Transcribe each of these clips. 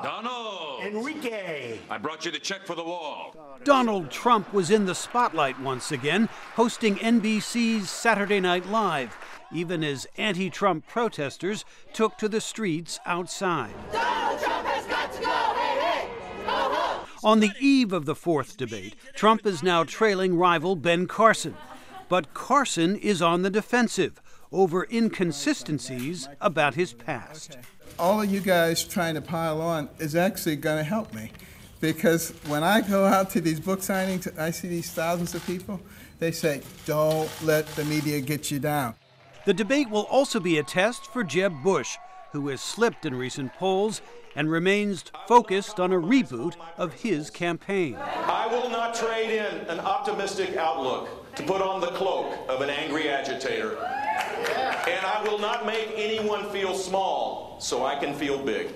Donald! Enrique! I brought you the check for the wall. Donald Trump was in the spotlight once again, hosting NBC's Saturday Night Live, even as anti-Trump protesters took to the streets outside. Donald Trump has got to go! Hey, hey! Go home! On the eve of the fourth debate, Trump is now trailing rival Ben Carson. But Carson is on the defensive over inconsistencies about his past. All of you guys trying to pile on is actually going to help me, because when I go out to these book signings, I see these thousands of people, they say, don't let the media get you down. The debate will also be a test for Jeb Bush, who has slipped in recent polls and remains focused on a reboot of his campaign. I will not trade in an optimistic outlook to put on the cloak of an angry agitator. And I will not make anyone feel small so I can feel big.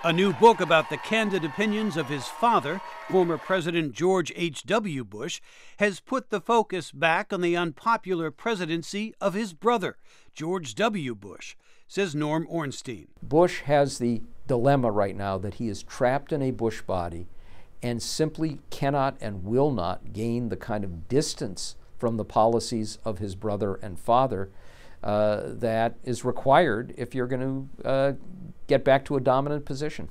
A new book about the candid opinions of his father, former President George H.W. Bush, has put the focus back on the unpopular presidency of his brother, George W. Bush, says Norm Ornstein. Bush has the dilemma right now that he is trapped in a Bush body and simply cannot and will not gain the kind of distance from the policies of his brother and father that is required if you're going to get back to a dominant position.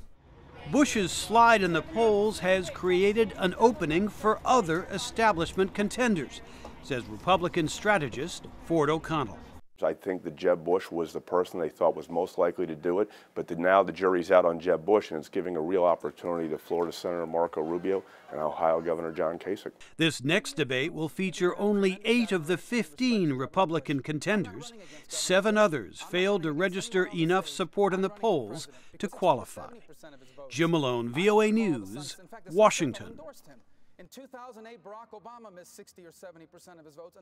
Bush's slide in the polls has created an opening for other establishment contenders, says Republican strategist Ford O'Connell. I think that Jeb Bush was the person they thought was most likely to do it, but now the jury's out on Jeb Bush, and it's giving a real opportunity to Florida Senator Marco Rubio and Ohio Governor John Kasich. This next debate will feature only 8 of the 15 Republican contenders. 7 others failed to register enough support in the polls to qualify. Jim Malone, VOA News, Washington. In 2008, Barack Obama missed 60 or 70% of his votes.